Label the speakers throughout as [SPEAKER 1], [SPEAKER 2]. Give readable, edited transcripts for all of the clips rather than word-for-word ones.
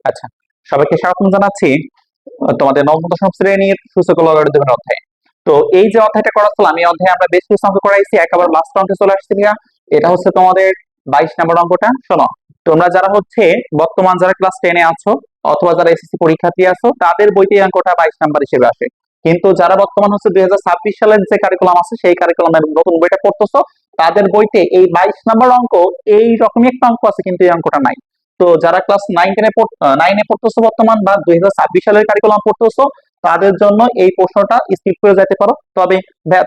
[SPEAKER 1] আচ্ছা, সবাইকে স্বাগতম জানাচ্ছি তোমাদের নবম দশম শ্রেণীর সূচক লগারিদমের অধ্যায়। তো এই যে অধ্যায়টা করাচ্ছিল, আমি অধ্যায়ে আমরা বেশ কিছু অঙ্ক করাইছি, একেবারে লাস্ট অঙ্কে চলে আসছি ভাইয়া। এটা হচ্ছে তোমাদের 22 নম্বর অঙ্কটা। শোনো, তোমরা যারা হচ্ছে বর্তমান যারা ক্লাস 10-এ আছো অথবা যারা এসএসসি পরীক্ষার্থী আছো, তাদের বইতে এই অঙ্কটা 22 নাম্বার হিসেবে আসে। কিন্তু যারা বর্তমান হচ্ছে 2026 সালের যে কারিকুলাম আছে, সেই কারিকুলামের নতুন বইটা পড়তেছো, তাদের বইতে এই 22 নম্বর অঙ্ক এই রকমই একটা অঙ্ক আছে, কিন্তু এই অঙ্কটা নাই। তো যারা ক্লাস 9-এ পড়তেছো বর্তমান, বা 2026 সালের কারিকুলাম পড়তেছো, তাদের জন্য এই প্রশ্নটা স্কিপ করে যেতে পারো। তবে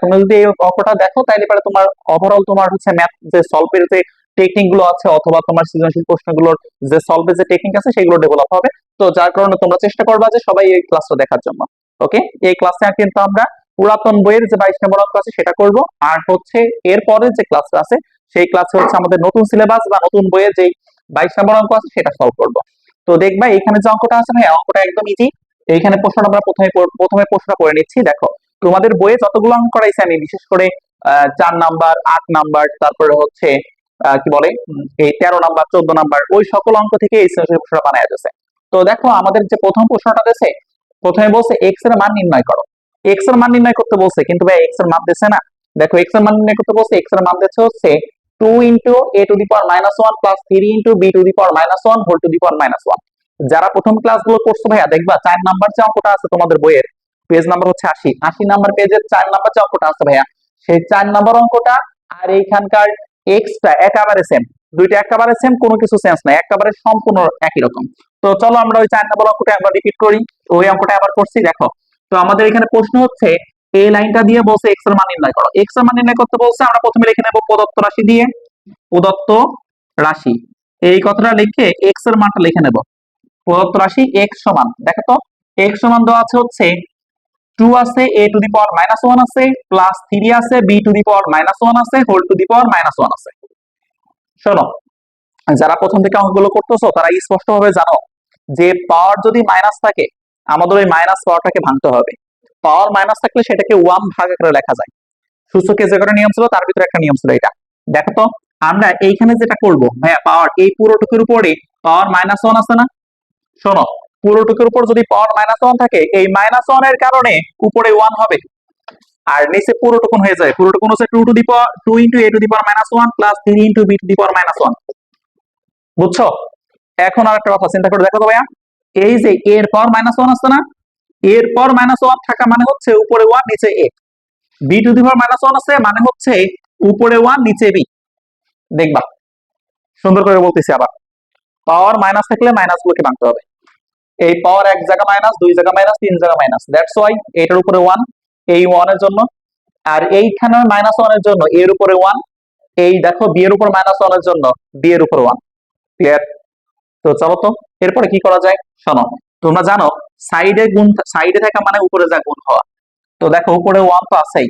[SPEAKER 1] তুমি যদি এই অঙ্কটা দেখো, তাইলে পরে তোমার ওভারঅল তোমার হচ্ছে ম্যাথ যে সলভের যে টেকনিক গুলো আছে, অথবা তোমার সৃজনশীল প্রশ্নগুলোর যে সলভের যে টেকনিক আছে, সেগুলো ডেভেলপ হবে। তো যার কারণে তোমরা চেষ্টা করবা যে সবাই এই ক্লাসটা দেখার জন্য। ওকে, এই ক্লাসে কিন্তু আমরা পুরাতন বইয়ের যে 22 নম্বর অঙ্ক আছে সেটা করব, আর হচ্ছে এরপরে যে ক্লাসটা আছে সেই ক্লাসে হচ্ছে আমাদের নতুন সিলেবাস বা নতুন বইয়ের যে 22 নম্বর অঙ্ক আছে সেটা সলভ করব। তো দেখবা এখানে যে অঙ্কটা আছে ভাই, অঙ্কটা একদম ইজি। এইখানে প্রশ্নটা আমরা প্রথমে প্রশ্নটা করে নিচ্ছি। দেখো, তোমাদের বইয়ে যতগুলো অঙ্ক করাইছি আমি, বিশেষ করে 4 নাম্বার, 8 নাম্বার, তারপরে হচ্ছে কি বলে এই 13 নাম্বার, 14 নাম্বার, ওই সকল অঙ্ক থেকে এই সৃজনশীল প্রশ্নটা বানায় যাচ্ছে। তো দেখো, আমাদের যে প্রথম প্রশ্নটা দিয়েছে, প্রথমে বলছে এক্স এর মান নির্ণয় করো। এক্স এর মান নির্ণয় করতে বলছে, কিন্তু ভাই এক্স এর মান দিচ্ছে না। দেখো, এক্স এর মান নির্ণয় করতে বলছে, এক্স এর মান দিচ্ছে হচ্ছে 2 into a to the power -1 plus 3 into b to the power -1 whole to the power -1। যারা প্রথম ক্লাসগুলো করছো ভাইয়া, দেখবা 4 নাম্বার যে অঙ্কটা আছে তোমাদের বইয়ের, পেজ নাম্বার হচ্ছে 80 নাম্বার পেজের 4 নাম্বার যে অঙ্কটা আছে ভাইয়া, সেই 4 নাম্বার অঙ্কটা আর এইখানকার এক্সটা একেবারে সেম। দুইটা একেবারে সেম, কোনো কিছু চেঞ্জ নাই, একেবারে সম্পূর্ণ একই রকম। তো চলো আমরা ওই 4 নাম্বার অঙ্কটা একবার রিপিট করি। ওই অঙ্কটা আবার করছি। দেখো, তো আমাদের এখানে প্রশ্ন হচ্ছে এই লাইনটা দিয়ে বলছে এক্স এর মান নির্ণয় করো। এক্স এর মান নির্ণয় করতে বলছে, আমরা প্রথমে লিখে নেব প্রদত্ত রাশি দিয়ে, প্রদত্ত রাশি। এই কথাটা লিখে এক্স এর মানটা লিখে নেব। প্রদত্ত রাশি এক্স সমান, দেখো তো, এক্স সমান দেওয়া আছে হচ্ছে 2 আছে, a টু দি পাওয়ার -1 আছে, প্লাস 3 আছে, b টু দি পাওয়ার -1 আছে, হোল টু দি পাওয়ার -1 আছে। শোনো, যারা প্রথম থেকে অঙ্কগুলো করতেছো তারা স্পষ্টভাবে জানো যে পাওয়ার যদি মাইনাস থাকে, আমাদের ওই মাইনাস পাওয়ারটাকে ভাঙতে হবে। পাওয়ার মাইনাস থাকলে সেটাকে 1 ভাগ আকারে লেখা যায়। সূচকে যে কটা নিয়ম ছিল তার ভিতরে একটা নিয়ম ছিল এটা। দেখো তো, আমরা এইখানে যেটা করব ভাইয়া, পাওয়ার এই পুরোটুকুর উপরে পাওয়ার -1 আছে না। শোনো, পুরোটুকুর উপর যদি পাওয়ার -1 থাকে, এই -1 এর কারণে উপরে 1 হবে, আর নিচে পুরোটুকুন হয়ে যায়। পুরোটুকুন হচ্ছে 2 to the power 2 into a to the power -1 plus 3 into b to the power -1। বুঝছো? এখন আর একটা কথা চিন্তা করে দেখো তো ভাইয়া, এই যে এর পাওয়ার -1 আছে না, এর পাওয়ার -1 থাকা মানে হচ্ছে উপরে 1 নিচে a। b to the power -1 আছে মানে হচ্ছে উপরে 1 নিচে b। দেখবা, সুন্দর করে বলতেছি আবার, পাওয়ার মাইনাস থাকলে মাইনাস গুলোকে ভাঙতে হবে। এই পাওয়ার এক জায়গা মাইনাস, দুই জায়গা মাইনাস, তিন জায়গা মাইনাস, দ্যাটস ওয়াই এটার উপরে 1, এই 1 এর জন্য। আর এইখানে -1 এর জন্য এর উপরে 1। এই দেখো, বি এর উপর -1 এর জন্য বি এর উপর 1। ক্লিয়ার? তো চলো তো এরপরে কি করা যায়। শোনো, তোমরা জানো সাইডে গুণ, সাইডে থাকা মানে উপরে যা গুণ হওয়া। তো দেখো, উপরে 1 তো আছেই,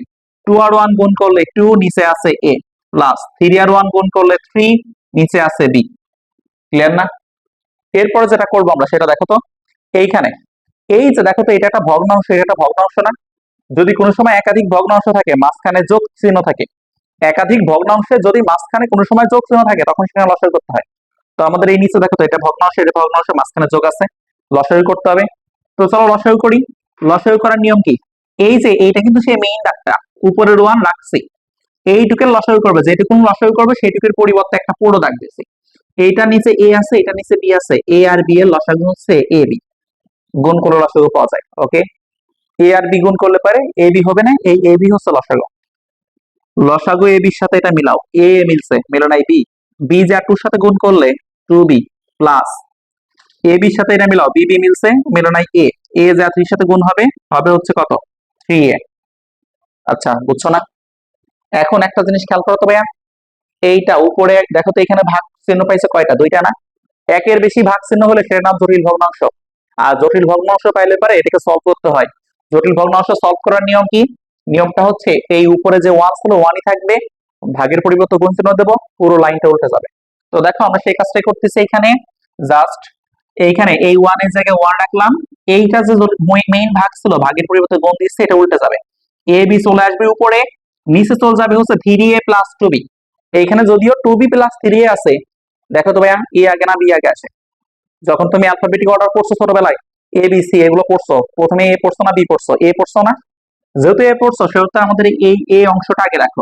[SPEAKER 1] 2 আর 1 গুণ করলে 2, নিচে আছে a, প্লাস 3 আর 1 গুণ করলে 3, নিচে আছে b। ক্লিয়ার না? এরপরে যেটা করবো আমরা সেটা দেখো তো, এইখানে এই যে দেখো তো, এটা একটা ভগ্নাংশ, এটা একটা ভগ্নাংশ না। যদি কোনো সময় একাধিক ভগ্নাংশ থাকে, মাঝখানে যোগ চিহ্ন থাকে, একাধিক ভগ্নাংশে যদি মাঝখানে কোনো সময় যোগ চিহ্ন থাকে, তখন সেখানে লসাগু করতে হয়। তো আমাদের এই নিচে দেখো তো, এটা ভগ্নাংশ, এটা ভগ্নাংশ, মাঝখানে যোগ আছে, লসাগু করতে হবে। তো চলো লসাগু করি। লসাগু করার নিয়ম কি? এই যে এইটা কিন্তু সেই মেইন দাগটা, উপরের 1 রাখছি, এইটুকের লসাগু করবে, যেটুকুন লসাগু করবে সেইটুকুর পরিবর্তে একটা পুরো দাগ দিয়েছি। এইটার নিচে a আছে, এটা নিচে b আছে, a আর b এর লসাগু হচ্ছে a b, গুণ করে লসাগু পাওয়া যায়। ওকে, a আর b গুণ করলে পারে a b হবে না, এই a b হচ্ছে লসাগু। লসাগু a b এর সাথে এটা মিলাও, a মিলছে, মিলে নাই b, b যা 2 এর সাথে গুণ করলে 2b, প্লাস a b এর সাথে এটা মিলাও, b b মিলছে, মিলে নাই a, a যা 3 এর সাথে গুণ হবে, হবে হচ্ছে কত, 3a। আচ্ছা, বুঝছো না? এখন একটা জিনিস খেয়াল করো তো ভাইয়া, এইটা উপরে দেখো তো, এখানে ভাগ চিহ্ন পাইছে কয়টা, দুইটা না। একের বেশি ভাগ চিহ্ন হলে সেটার নাম জটিল ভগ্নাংশ। আর জটিল ভগ্নাংশ পাইলে পরে এটাকে সলভ করতে হয়। জটিল ভগ্নাংশ সলভ করার নিয়ম কি? নিয়মটা হচ্ছে এই উপরে যে 1 ছিল 1ই থাকবে, ভাগের পরিবর্তে গুণ চিহ্ন দেবো, পুরো লাইনটা উল্টে যাবে। তো দেখো, আমরা সেই কাজটাই করতেছি এখানে। জাস্ট এইখানে এই 1 এর জায়গায় 1 রাখলাম, এইটা যে মেইন ভাগ ছিল, ভাগের পরিবর্তে গুণ দিচ্ছে, এটা উল্টে যাবে। a b চলে আসবে উপরে, নিচে চলে যাবে হচ্ছে 3a প্লাস 2b। এইখানে যদিও 2b প্লাস 3a আছে, দেখো তো ভাইয়া, এ আগে না বি আগে আছে, যখন তুমি অ্যালফাবেটিক অর্ডার পড়ছো ছোটবেলায়, এ বি সি এগুলো পড়ছো, প্রথমে এ পড়ছো না বি পড়ছো? এ পড়ছো না? যেহেতু এ পড়ছো সেহেতু আমাদের এই এ অংশটা আগে রাখো,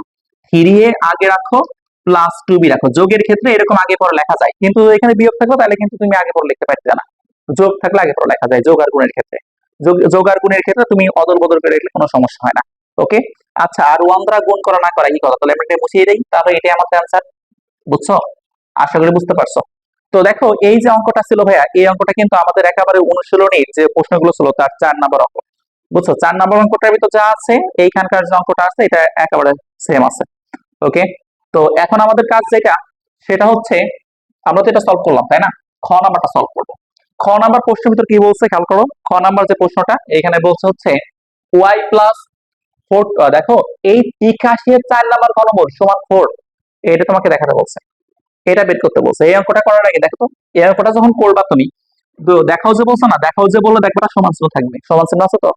[SPEAKER 1] 3a আগে রাখো, প্লাস 2b রাখো। যোগের ক্ষেত্রে এরকম আগে পরে লেখা যায়, কিন্তু এখানে বিয়োগ থাকলো তাহলে কিন্তু তুমি আগে পরে লিখতে পারতে না। যোগ থাকলে আগে পরে লেখা যায়, যোগ আর গুণের ক্ষেত্রে। যোগ আর গুণের ক্ষেত্রে তুমি অদল বদল করে লিখলে কোনো সমস্যা হয় না। ওকে। আচ্ছা, আর 1 দ্বারা গুণ করা না করা কি কথা? তাহলে আমরা এটা মুছিয়ে দিই, তাহলে এটাই আমাদের অ্যান্সার। বুঝছো? আশা করি বুঝতে পারছো। তো দেখো এই যে অঙ্কটা ছিল ভাইয়া, এই অঙ্কটা কিন্তু আমাদের একেবারে অনুশীলনী যে প্রশ্নগুলো ছিল তার 4 নম্বর অঙ্ক। বুঝছো? 4 নম্বর অঙ্কটার ভিতর যা আছে, এইখানকার যে অঙ্কটা আছে এটা একেবারে সেম আছে। ওকে। তো এখন আমাদের কাজ যেটা, সেটা হচ্ছে আমরা তো এটা সলভ করলাম, তাই না? খ নাম্বারটা সলভ করবো। খ নাম্বার প্রশ্নের ভিতর কি বলছে খেয়াল করো। খ নাম্বার যে প্রশ্নটা এখানে বলছে হচ্ছে ওয়াই প্লাস 4। দেখো, এই 81 এর 4 নম্বর ঘনমূল সমান 4, এটা তোমাকে দেখাতে বলছে, এটা বের করতে বলছে। এই অঙ্কটা করার আগে দেখো তো, এই অঙ্কটা যখন করবা তুমি, তো দেখাও যে বলছো না, দেখাও যে বললে দেখবা সমান চিহ্ন থাকবে, সমান চিহ্ন আছে তো?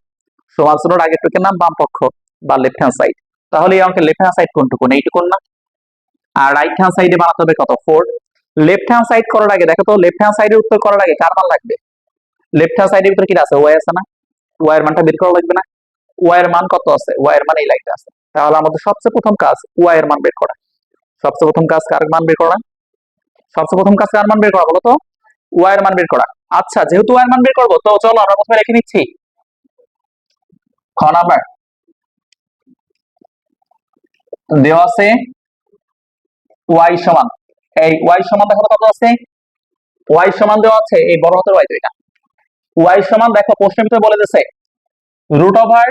[SPEAKER 1] সমান চিহ্নের আগের টুকের নাম বাম পক্ষ বা লেফট হ্যান্ড সাইড। তাহলে এই অঙ্কের লেফট হ্যান্ড সাইড কোনটুকু? এইটুকু না? আর রাইট হ্যান্ড সাইডে বানাতে হবে কত? 4। লেফট হ্যান্ড সাইড করার আগে দেখো তো, লেফট হ্যান্ড সাইডের উত্তর করার আগে কার মান লাগবে? লেফট হ্যান্ড সাইডের ভিতরে কি আছে? ওয়াই আছে না? ওয়াই এর মানটা বের করা লাগবে না? ওয়াই এর মান কত আছে? ওয়াই এর মান এই লাইনটা আছে। তাহলে আমাদের সবচেয়ে প্রথম কাজ ওয়াই এর মান বের করা। সবচেয়ে প্রথম কাজ কার মান বের করা? সবচেয়ে প্রথম কাজ কার মান বের করা বলো তো? ওয়াই এর মান বের করা। আচ্ছা, যেহেতু ওয়াই এর মান বের করবো, তো চলো আমরা প্রথমে লিখে নিচ্ছি খ নাম্বার। দেওয়া আছে ওয়াই সমান, এই ওয়াই সমান দেখো তো কত আছে? ওয়াই সমান দেওয়া আছে এই বড় হাতের ওয়াই, তো এটা ওয়াই সমান দেখো প্রশ্নের ভিতরে বলে দিয়েছে root over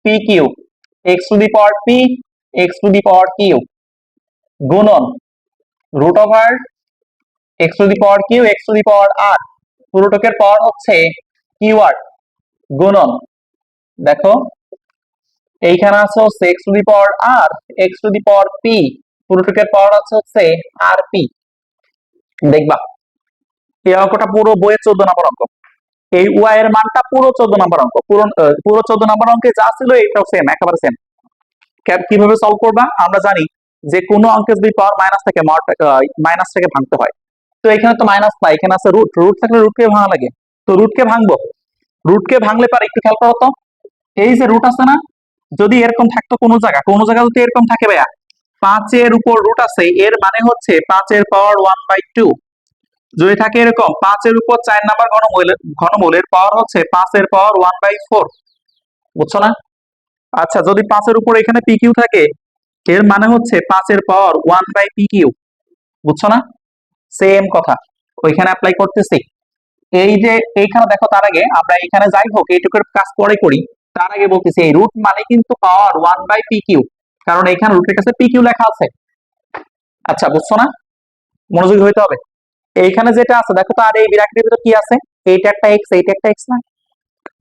[SPEAKER 1] p q x to the power p x to the power q গুণন root over x to the power q x to the power r, পুরোটকের পাওয়ার হচ্ছে কিউ আর, গুণন দেখো এইখানে আছে হচ্ছে x to the power r x to the power p, পুরোটকের পাওয়ার আছে হচ্ছে আর পি। দেখবা এই অঙ্কটা পুরো বইয়ের 14 নম্বর অঙ্ক। এই ওয়াই এর মানটা পুরো 14 নম্বর অঙ্ক, পুরো 14 নম্বর অঙ্কে যা ছিল এটাও সেম, একেবারে সেম। কিভাবে সলভ করবা? আমরা জানি যে কোনো অঙ্কে যদি পাওয়ার মাইনাস থাকে, মাইনাসটাকে ভাঙতে হয়। তো এখানে তো মাইনাস না, এখানে আছে রুট, রুট থাকলে রুটকে ভাঙা লাগে, তো রুটকে ভাঙবো। রুটকে ভাঙলে পারে একটু খেয়াল করো তো, এই যে রুট আছে না, যদি এরকম থাকতো কোনো জায়গা যদি এরকম থাকে ভাইয়া, 5-এর উপর রুট আছে, এর মানে হচ্ছে 5-এর পাওয়ার 1/2। যদি থাকে এরকম 5-এর উপর 4 নম্বর ঘনমূলের পাওয়ার হচ্ছে 5-এর পাওয়ার 1/4। বুঝছো না? আচ্ছা, যদি 5-এর উপর এখানে পি কিউ থাকে, এর মানে হচ্ছে 5-এর পাওয়ার 1/pq। বুঝছো না? সেম কথা ওইখানে অ্যাপ্লাই করতেছি। এই যে এইখানে দেখো, তার আগে আমরা এখানে যাই হোক এইটুকুর কাজ পরে করি, তার আগে বলতেছি এই রুট মানে কিন্তু পাওয়ার 1/pq, কারণ এখানে রুটের কাছে পিকিউ লেখা আছে। আচ্ছা, বুঝছো না? মনোযোগী হইতে হবে। এইখানে যেটা আছে দেখো তো, আর এই বিরাকের ভিতর কি আছে? এইটা একটা এক্স, এইটা একটা এক্স না?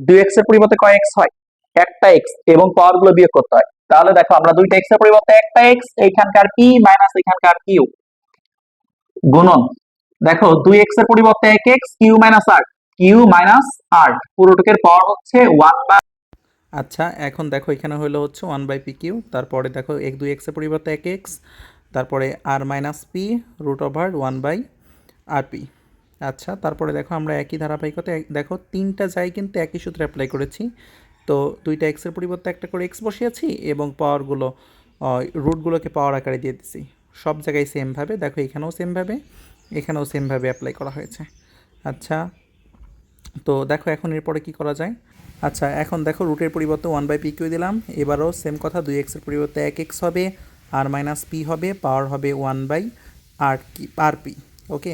[SPEAKER 1] 2x এর পরিবর্তে কয় এক্স হয়? একটা এক্স, এবং পাওয়ার গুলো বিয়োগ করতে হয়। তাহলে দেখো আমরা 2টা এক্স এর পরিবর্তে একটা এক্স, এইখানকার পি মাইনাস এখানকার কিউ, গুণন দেখো 2x এর পরিবর্তে 1x, কিউ মাইনাস আর, কিউ মাইনাস আর, পুরোটুকের পাওয়ার হচ্ছে 1/।
[SPEAKER 2] আচ্ছা, এখন দেখো এখানে হলো হচ্ছে 1/pq, তারপরে দেখো 2x এর পরিবর্তে 1x, তারপরে আর minus p root over 1/rp। আচ্ছা, তারপরে দেখো আমরা একই ধারাবাহিকতা দেখো 3টা জায়গায় কিন্তু একই সূত্রে অ্যাপ্লাই করেছি। তো 2টা এক্সের পরিবর্তে একটা করে এক্স বসিয়েছি এবং পাওয়ারগুলো রুটগুলোকে পাওয়ার আকারে দিয়ে দিছি। সব জায়গায় সেমভাবে দেখো, এখানেও সেমভাবে, এখানেও সেমভাবে অ্যাপ্লাই করা হয়েছে। আচ্ছা, তো দেখো এখন এরপরে কি করা যায়। আচ্ছা, এখন দেখো রুটের পরিবর্তে 1/pq দিলাম, এবারও সেম কথা, 2x-এর পরিবর্তে 1x হবে, আর মাইনাস পি হবে, পাওয়ার হবে 1/rp। ওকে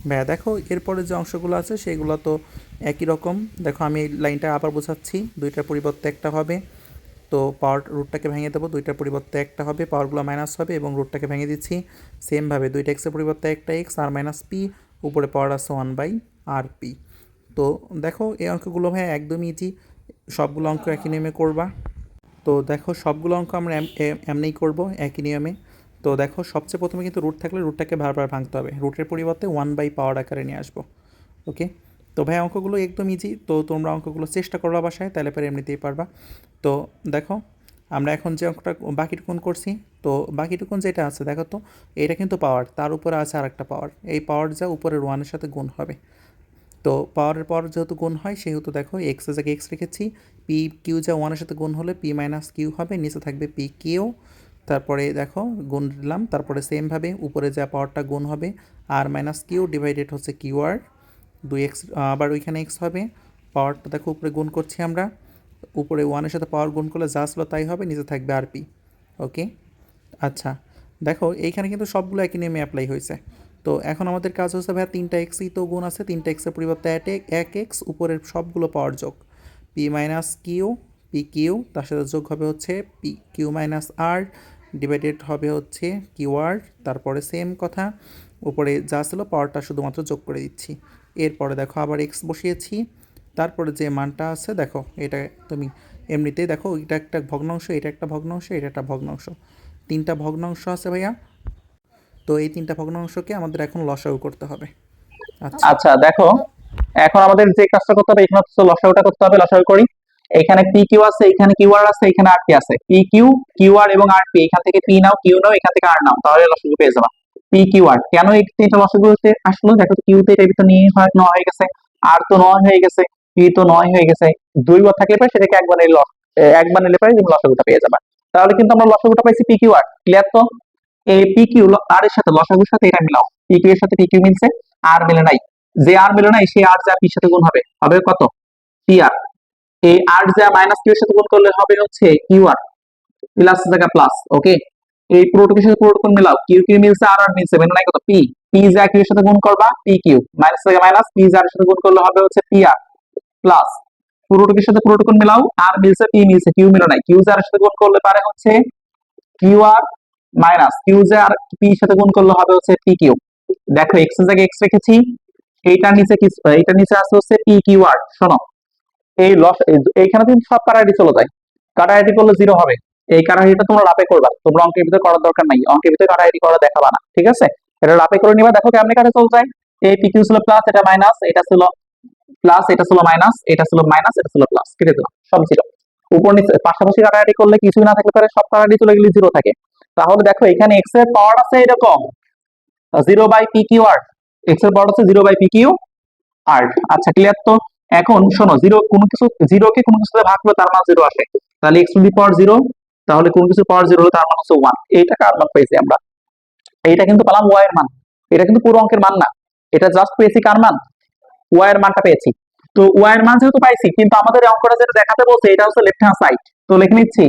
[SPEAKER 2] ভাইয়া, দেখো এরপরে যে অংশগুলো আছে সেগুলো তো একই রকম। দেখো আমি এই লাইনটা আবার বোঝাচ্ছি, 2টার পরিবর্তে একটা হবে, তো পাওয়ার রুটটাকে ভেঙে দেবো, 2টার পরিবর্তে একটা হবে, পাওয়ারগুলো মাইনাস হবে এবং রুটটাকে ভেঙে দিচ্ছি। সেমভাবে 2টা এক্সের পরিবর্তে একটা এক্স, আর মাইনাস পি, উপরে পাওয়ার আছে 1/rp। তো দেখো এই অঙ্কগুলো ভাই একদমই ইজি, সবগুলো অঙ্ক একই নিয়মে করবা। তো দেখো সবগুলো অঙ্ক আমরা এমনিই করব একই নিয়মে। তো দেখো সবচেয়ে প্রথমে কিন্তু রুট থাকলে রুটটাকে বারবার ভাঙতে হবে, রুটের পরিবর্তে 1/পাওয়ার আকারে নিয়ে আসবো। ওকে, তো ভাই অঙ্কগুলো একদম ইজি, তো তোমরা অঙ্কগুলো চেষ্টা করবা বাসায়, তাহলে পরে এমনিতেই পারবা। তো দেখো আমরা এখন যে অঙ্কটা বাকিটুকুন করছি, তো বাকিটুকুন যেটা আছে দেখো তো, এটা কিন্তু পাওয়ার, তার উপরে আছে আর একটা পাওয়ার, এই পাওয়ার যা উপরের ওয়ানের সাথে গুণ হবে। তো পাওয়ারের পর যেহেতু গুণ হয় সেহেতু দেখো এক্স এর জায়গায় এক্স রেখেছি, পি কিউ যা ওয়ানের সাথে গুণ হলে পি মাইনাস কিউ হবে, নিচে থাকবে পি কিউ, তারপরে দেখো গুণ দিলাম, তারপরে সেমভাবে উপরে যা পাওয়ারটা গুণ হবে আর মাইনাস কিউ ডিভাইডেড হচ্ছে কিউ আর, 2x আবার ওইখানে এক্স হবে, পাওয়ারটা দেখো উপরে গুণ করছি আমরা, উপরে ওয়ানের সাথে পাওয়ার গুণ করলে যা আসলো তাই হবে, নিচে থাকবে আর পি। ওকে, আচ্ছা দেখো এইখানে কিন্তু সবগুলো একই নেমে অ্যাপ্লাই হয়েছে। তো এখন আমাদের কাজ হচ্ছে ভাইয়া 3টা এক্সই তো গুণ আছে, 3টা এক্সের পরিবর্তে এক এক্স, উপরের সবগুলো পাওয়ার যোগ, P minus Q, P Q, তার সাথে যোগ হবে হচ্ছে P Q minus R, divided হবে হচ্ছে কিউ আর, তারপরে সেম কথা উপরে যা ছিল পাওয়ারটা শুধুমাত্র যোগ করে দিচ্ছি। এরপরে দেখো আবার এক্স বসিয়েছি, তারপরে যে মানটা আছে দেখো এটা তুমি এমনিতেই দেখো এটা একটা ভগ্নাংশ, এটা একটা ভগ্নাংশ, এটা একটা ভগ্নাংশ, 3টা ভগ্নাংশ আছে ভাইয়া। তো এই 3টা ভগ্নাংশকে আমাদের এখন লসাগু করতে হবে। আচ্ছা,
[SPEAKER 1] আচ্ছা দেখো, এখন আমাদের যে কাজটা করতে হবে, এখানে হচ্ছে লসাগুটা করতে হবে। লসাগু করি, এখানে পি কিউ আছে, এখানে কিউ আর আছে, এখানে আর পি আছে। পি কিউ, কিউ আর এবং আর পি, এখান থেকে পি নাও, কিউ নাও, এখান থেকে আর নাও, তাহলে লসাগু পেয়ে যাবা। পি কিউ আর কেন এই তিনটা লসাগু আসলো দেখো তো, কিউ তে এটা ভিতর নিয়ে নয় হয়ে গেছে, আর তো নয় হয়ে গেছে, পি তো নয় হয়ে গেছে, দুইবার থাকলে পরে সেটাকে একবার নিলে পরে তুমি লসাগুটা পেয়ে যাবা। তাহলে কিন্তু আমরা লসাগুটা পাইছি পি কিউ আর। ক্লিয়ার তো? এই পি কিউ আর এর সাথে লসাগুর সাথে এটা মিলাও, পি কিউ এর সাথে পি কিউ মিলছে, আর মিলে নাই। যে আর মিলে নাই সে আর যা পির সাথে গুণ হবে, হবে কত? P R. এই আর যা মাইনাস কিউ এর সাথে গুণ করলে হবে হচ্ছে কিউ আর, প্লাস জায়গা প্লাস। ওকে, এই পুরোটুকুর সাথে পুরোটুকুন মিলাও, কিউ কিউ মিলছে আর আর মিলছে, মিলে নাই কত? পি। পি যা কিউ এর সাথে গুণ করবা পি কিউ, মাইনাস জায়গা মাইনাস, পি যা এর সাথে গুণ করলে হবে হচ্ছে পি আর, প্লাস পুরোটুকুর সাথে পুরোটুকুন মিলাও, আর মিলছে পি মিলছে, কিউ মিলে নাই, কিউ যা এর সাথে গুণ করলে পারে হচ্ছে কিউ আর মাইনাস কিউ যা আর পি সাথে গুণ করলে হবে হচ্ছে পি কিউ। দেখো এক্স এর জায়গায় এক্স রেখেছি, এইটার নিচে কি, এইটার নিচে আছে হচ্ছে পি কিউ আর। শোনো, এই লস এইখানে কিন্তু সব কাটাকাটি চলে যায়, কাটাকাটি করলে জিরো হবে। এই কাটাকাটিটা তোমরা লাপে করবা, তোমরা অঙ্কের ভিতরে করার দরকার নাই, অঙ্কের ভিতরে কাটাকাটি করা দেখাবা না, ঠিক আছে? এটা লাপে করে নিবা। দেখো কেমনে কাটে চলে যায়, এই পি কিউ ছিল প্লাস, এটা মাইনাস, এটা ছিল প্লাস, এটা ছিল মাইনাস, এটা ছিল মাইনাস, এটা ছিল প্লাস, কেটে দিলাম, সব জিরো। উপর নিচে পাশাপাশি কাটাকাটি করলে কিছুই না থাকলে পরে সব কাটাকাটি চলে গেলে জিরো থাকে। তাহলে দেখো এখানে এক্স এর পাওয়ার আছে এরকম 0/pqr, এক্স এর পাওয়ার হচ্ছে 0/pqr। আচ্ছা ক্লিয়ার তো? এখন শোনো, জিরো কোনো কিছু, জিরোকে কোনো কিছুতে ভাগ করলে তার মান জিরো আসে, তাহলে x to the power zero, তাহলে কোনো কিছু পাওয়ার জিরো হলে তার মান হচ্ছে ওয়ান। এইটা কার মান পেয়েছি আমরা? এইটা কিন্তু পেলাম ওয়াই এর মান, এটা কিন্তু পুরো অঙ্কের মান না, এটা জাস্ট পেয়েছি কার মান? ওয়াই এর মানটা পেয়েছি। তো ওয়াই এর মান যেহেতু পাইছি, কিন্তু আমাদের এই অঙ্কটা যেটা দেখাতে বলছে এটা হচ্ছে লেফট হ্যান্ড সাইড, তো লিখে নিচ্ছি।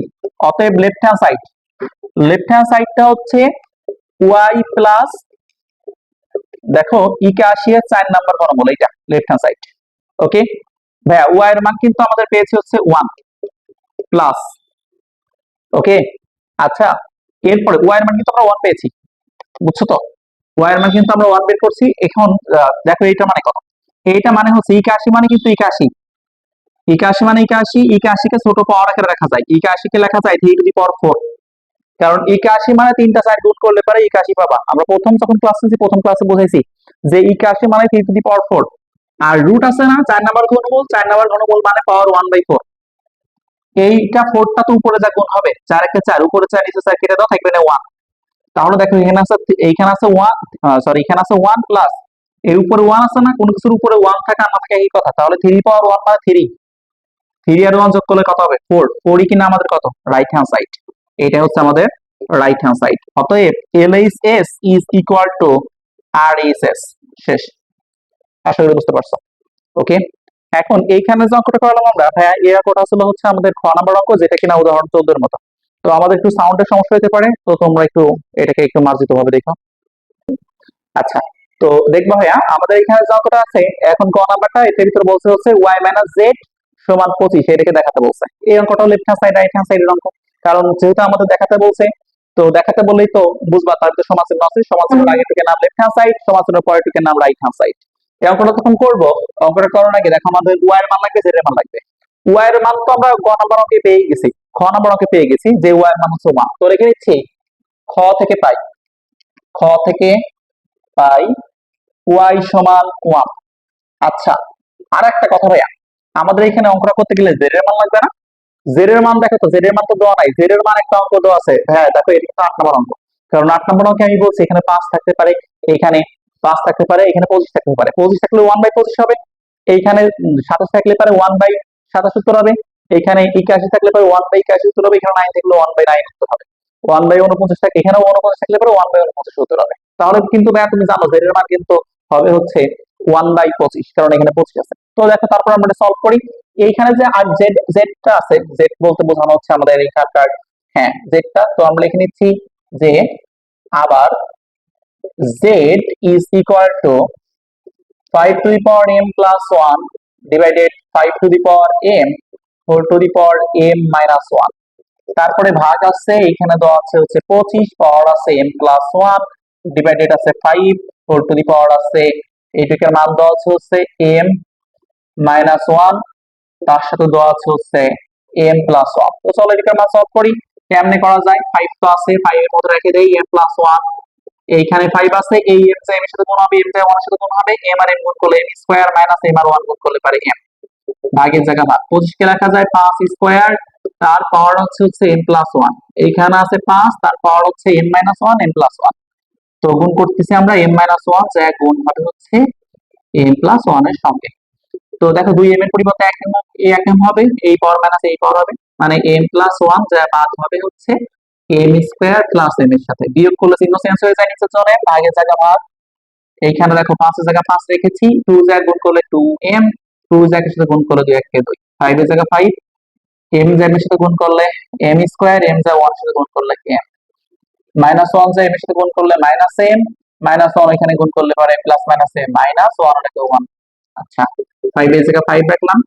[SPEAKER 1] অতএব left hand side, left hand সাইডটা হচ্ছে ওয়াই প্লাস, দেখো ই কে 80 এর 4 নাম্বার ঘনমূল, এটা লেফট হ্যান্ড সাইড। ওকে ভাইয়া, ওয়াই এর মান কিন্তু আমাদের পেয়েছি হচ্ছে 1 প্লাস। ওকে, আচ্ছা এরপরে ওয়াই এর মান কিন্তু আমরা 1 পেয়েছি, বুঝছো তো? ওয়াই এর মান কিন্তু আমরা 1 বের করছি। এখন দেখো এইটা মানে কত, এইটা মানে হচ্ছে ই কে 80 মানে কিন্তু ই কে 80, ই কে 80 মানে ই কে 80, ই কে 80 কে ছোট পাওয়ার আকারে লেখা যায়, ই কে 80 কে লেখা যায় 3 টু দি পাওয়ার 4, কারণ ই কে 80 মানে 3টা সাইড গুণ করলে পরে ই কে 80 পাবা। আমরা প্রথম যখন ক্লাস নিয়েছি, প্রথম ক্লাসে বুঝাইছি যে ই কে 80 মানে 3 two the power 4, R root আছে না 4 নাম্বার ঘনমূল, 4 নাম্বার ঘনমূল মানে পাওয়ার 1/4। এইটা 4টা তো উপরে যা গুণ হবে, 4 একে 4, উপরে 4 নিচে 4 কেটে দাও, থাকবে না 1। তাহলে দেখো এখানে আছে, এইখানে আছে 1, সরি এখানে আছে 1 প্লাস, এর উপরে 1 আছে না, কোন কিছুর উপরে 1 থাকা না থাকা এই কথা, তাহলে 3 পাওয়ার 1 মানে 3, 3 আর 1 যোগ করলে কত হবে? 4, 4ই কিনা আমাদের কত? রাইট হ্যান্ড সাইড, এটা হচ্ছে আমাদের রাইট হ্যান্ড সাইড। অতএব LHS is equal to RHS। শেষ, আশা করি বুঝতে পারছো। ওকে, এখন এইখানে যে অঙ্কটা করলাম আমরা ভাইয়া, এই অঙ্কটা আসলে হচ্ছে আমাদের খ নাম্বার অঙ্ক, যেটা কিনা উদাহরণ 14 এর মতো। তো আমাদের একটু সাউন্ডের সমস্যা হতে পারে, তো তোমরা একটু এটাকে একটু মার্জিত ভাবে দেখো। আচ্ছা, তো দেখবো ভাইয়া আমাদের এখানে যে অঙ্কটা আছে, এখন ক নাম্বারটা, এটার ভিতর বলছে হচ্ছে y মাইনাস জেড সমান 25, এটাকে দেখাতে বলছে। এই অঙ্কটা left hand side right hand সাইডের অঙ্ক, কারণ যেহেতু আমাদের দেখাতে বলছে, তো দেখাতে বললেই তো বুঝবা, তার তো সমাজ চিহ্ন আছে, সমাজ চিহ্ন আগে থেকে নাম লেফট হ্যান্ড সাইড, সমাজ চিহ্ন পরে থেকে নাম রাইট হ্যান্ড সাইড। এই অঙ্কটা তখন করবো, অঙ্কটা করার আগে দেখো আমাদের y এর মান লাগবে, z এর মান লাগবে। y এর মান তো আমরা গ নাম্বার অঙ্কে পেয়ে গেছি, খ নাম্বার অঙ্কে পেয়ে গেছি যে y এর মান হচ্ছে 1, তো রেখে নিচ্ছি খ থেকে পাই, খ থেকে পাই y সমান 1। আচ্ছা, আর একটা কথা ভাইয়া, আমাদের এখানে অঙ্কটা করতে গেলে জেড এর মান লাগবে না? জেড এর মান দেখো তো, জেড এর মান তো দেওয়া নাই, জেড এর মান একটা অঙ্ক দেওয়া আছে। হ্যাঁ দেখো, এটা কিন্তু 8 নম্বর অঙ্ক, কারণ 8 নম্বর অঙ্কে আমি বলছি এখানে 5 থাকতে পারে, এখানে 5 থাকতে পারে, এখানে 25 থাকতে পারে, 25 থাকলে 1/25 হবে, এইখানে 27 থাকলে পারে 1/27 উত্তর হবে, এইখানে 81 থাকলে পারে 1/81 উত্তর হবে, এখানে 9 থাকলে 1/9 উত্তর হবে, 1/49 থাকলে এখানেও 49 থাকলে পারে 1/49 উত্তর হবে। তাহলে কিন্তু ভাইয়া তুমি জানো z এর মান কিন্তু হবে হচ্ছে 1/25, কারণ এখানে 25 আছে। তো দেখো তারপর আমরা এটা সলভ করি। এইখানে যে আর জেডটা আছে, জেড বলতে বোঝানো হচ্ছে আমাদের এইখানকার, হ্যাঁ জেডটা, তো আমরা লিখে নিচ্ছি যে আবার z is equal to 5 to the power m plus 1 divided 5 to the power m whole to the power m minus 1, তারপরে ভাগ আছে, এখানে দেওয়া আছে হচ্ছে 25, পাওয়ার আছে m plus 1 ডিভাইডেড আছে 5 হোল টু দি পাওয়ার আছে, এইটাকে মান দেওয়া আছে হচ্ছে m minus 1, তার সাথে দেওয়া আছে হচ্ছে m plus 1। তো চলো এটাকে আমরা সলভ করি। কেমনে করা যায়, 5 তো আছে, 5 এর মধ্যে রেখে দেই m plus 1, এইখানে 5 আছে, এই m টা m এর সাথে গুণ হবে, m টা 1 এর সাথে গুণ হবে, m আর m গুণ করলে m স্কয়ার মাইনাস m আর 1 গুণ করলে পারে m, ভাগের জায়গা ভাগ, 25 কে লেখা যায় 5 স্কয়ার, তার পাওয়ার হচ্ছে m প্লাস 1, এইখানে আছে 5, তার পাওয়ার হচ্ছে m মাইনাস 1 m প্লাস 1, তো গুণ করতেছি আমরা m মাইনাস 1 যা গুণ হবে হচ্ছে m প্লাস 1 এর সঙ্গে। তো দেখো 2m এর পরিবর্তে 1m হবে, এই পাওয়ার মাইনাস এই পাওয়ার হবে, মানে m প্লাস 1 যা ভাগ হবে হচ্ছে m স্কয়ার প্লাস m এর সাথে, বিয়োগ করলে চিহ্ন চেঞ্জ হয়ে যায়, নিচে চলে ভাগের জায়গা ভাগ, এইখানে দেখো 5 এর জায়গা 5 রেখেছি, 2 যা গুণ করলে 2m, 2 যা এর সাথে গুণ করলে 2 1 কে 2, 5 এর জায়গা 5, m যা এর সাথে গুণ করলে m স্কয়ার, m যা 1 এর সাথে গুণ করলে m, মাইনাস 1 যা এর সাথে গুণ করলে মাইনাস m, মাইনাস 1 এখানে গুণ করলে পারে প্লাস মাইনাস m, মাইনাস 1 এটাকে 1। আচ্ছা 5 এর জায়গা 5 রাখলাম,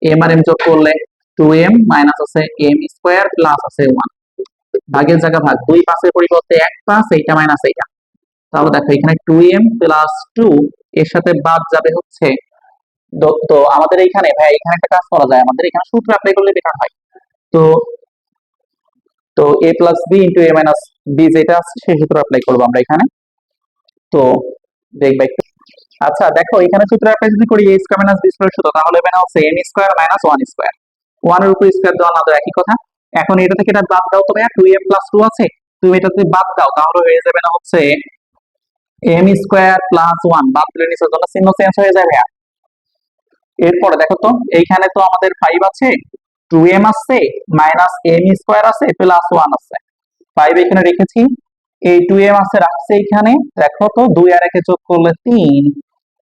[SPEAKER 1] m আর m যোগ করলে 2m মাইনাস আছে m স্কয়ার প্লাস আছে 1, ভাগের জায়গা ভাগ, 2 5 এর পরিবর্তে 1 5, এইটা মাইনাস এইটা, তাহলে দেখো এখানে 2m প্লাস 2 এর সাথে বাদ যাবে হচ্ছে, তো আমাদের এইখানে ভাই এখানে একটা কাজ করা যায়, আমাদের এখানে সূত্র অ্যাপ্লাই করলে বেটার হয়। তো তো a plus b into a minus b যেটা আছে সেই সূত্র অ্যাপ্লাই করবো আমরা এখানে। তো দেখবে একটু, আচ্ছা দেখো এখানে সূত্র অ্যাপ্লাই যদি করি a square minus b square সূত্র, তাহলে হবে না হচ্ছে m স্কয়ার মাইনাস 1 স্কয়ার, 1 এর উপর স্কয়ার দেওয়া না দেওয়া একই কথা। এখন এটা থেকে এটা বাদ দাও, তো ভাইয়া 2m প্লাস 2 আছে, তুমি এটা যদি বাদ দাও তাহলে হয়ে যাবে না হচ্ছে m স্কয়ার প্লাস 1, বাদ দিলে নিচের জন্য চিহ্ন চেঞ্জ হয়ে যাবে। এরপরে দেখো তো এইখানে তো আমাদের 5 আছে, 2m আছে, মাইনাস m স্কয়ার আছে, প্লাস 1 আছে, 5 এখানে রেখেছি, এই 2m আছে রাখছে এখানে, দেখো তো 2 আর 1 যোগ করলে 3,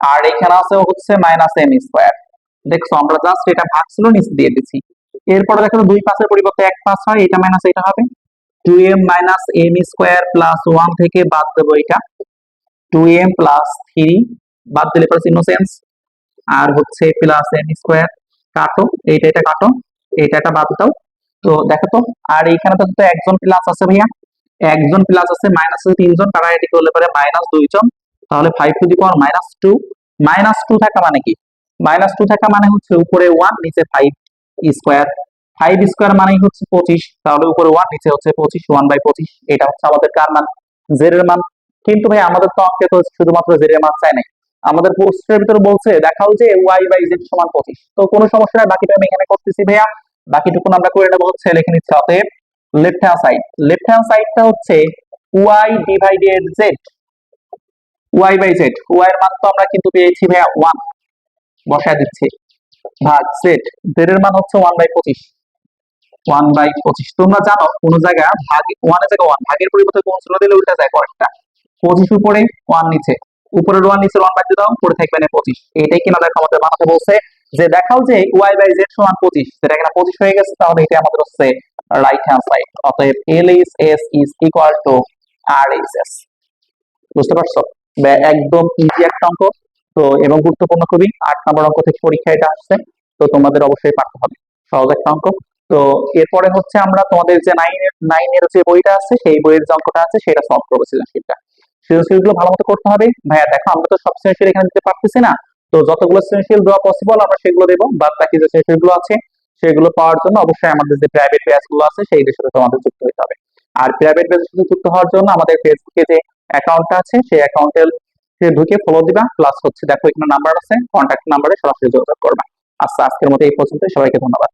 [SPEAKER 1] আর এখানে আছে হচ্ছে মাইনাস m স্কয়ার, দেখছো আমরা জাস্ট এটা ভাগ ছিল নিচে দিয়ে দিছি। এরপরে দেখো 2 5 এর পরিবর্তে 1 5 হয়, এটা মাইনাস এটা হবে, 2m minus m square plus 1 থেকে বাদ দেবো এটা 2m প্লাস 3, বাদ দিলে পরে চিহ্ন চেঞ্জ, আর হচ্ছে প্লাস m স্কয়ার, কাটো এইটা এটা কাটো, এইটা এটা বাদ দাও, তো দেখো তো, আর এইখানে তো একজন প্লাস আছে ভাইয়া, একজন প্লাস আছে, মাইনাস আছে 3 জন, কাটাকাটি করলে পরে মাইনাস 2 জন, তাহলে 5 two the power minus 2, minus 2 থাকা মানে কি, মাইনাস 2 থাকা মানে হচ্ছে উপরে 1 নিচে 5 স্কয়ার, 5 স্কয়ার মানে হচ্ছে 25, তাহলে উপরে 1 নিচে হচ্ছে 25, 1/25, এটা হচ্ছে আমাদের কার মান, z এর মান। কিন্তু ভাই আমাদের তো অঙ্কে তো শুধুমাত্র z এর মান চাই নাই, আমাদের প্রশ্নের ভিতরে বলছে দেখাও যে y/z সমান 25, তো কোনো সমস্যা নাই, বাকিটা আমি এখানে করতেছি ভাইয়া, বাকিটুকু আমরা করে নেবো হচ্ছে লিখে নিচ্ছি, অতএব লেফট হ্যান্ড সাইডটা হচ্ছে y divided z, y/z, y এর মান তো আমরা কিন্তু পেয়েছি ভাইয়া 1, বসায় দিচ্ছি, ভাগ z, z এর মান হচ্ছে 1/25, 1/25, তোমরা জানো কোন জায়গা ভাগ 1 এর জায়গায় 1 ভাগের পরিবর্তে কোন চিহ্ন দিলে উল্টা যায় পরেরটা, 25 উপরে 1 নিচে, উপরের 1 নিচের 1 বাদ দিয়ে দাও, পড়ে থাকবে না 25, এইটাই কিনা দেখো আমাদের বানাতে বলছে যে দেখাও যে y/z সমান 25, সেটা কিনা 25 হয়ে গেছে, তাহলে এটা আমাদের হচ্ছে রাইট হ্যান্ড সাইড, অতএব LHS is equal to RHS। বুঝতে পারছো, একদম ইজি একটা অঙ্ক, তো এবং গুরুত্বপূর্ণ খুবই, 8 নম্বর অঙ্ক থেকে পরীক্ষা এটা আসছে, তো তোমাদের অবশ্যই পারতে হবে, সহজ একটা অঙ্ক। তো এরপরে হচ্ছে আমরা তোমাদের যে 9 এর যে বইটা আছে সেই বইয়ের যে অঙ্কটা আছে সেটা সলভ করবো, সৃজনশীলগুলো ভালো মতো করতে হবে ভাইয়া। দেখো আমরা তো সব সৃজনশীল এখানে দিতে পারতেছি না, তো যতগুলো সৃজনশীল দেওয়া পসিবল আমরা সেগুলো দেবো, বাদ বাকি যে সৃজনশীলগুলো আছে সেগুলো পাওয়ার জন্য অবশ্যই আমাদের যে প্রাইভেট ব্যাচগুলো আছে সেইগুলোর সাথে তোমাদের যুক্ত হতে হবে। আর প্রাইভেট ব্যাচের সাথে যুক্ত হওয়ার জন্য আমাদের ফেসবুকে যে অ্যাকাউন্টটা আছে সেই অ্যাকাউন্টে ঢুকে ফলো দিবা, প্লাস হচ্ছে দেখো এখানে নাম্বার আছে, কন্ট্যাক্ট নাম্বারে সরাসরি যোগাযোগ করবা। আচ্ছা আজকের মতো এই পর্যন্ত, সবাইকে ধন্যবাদ।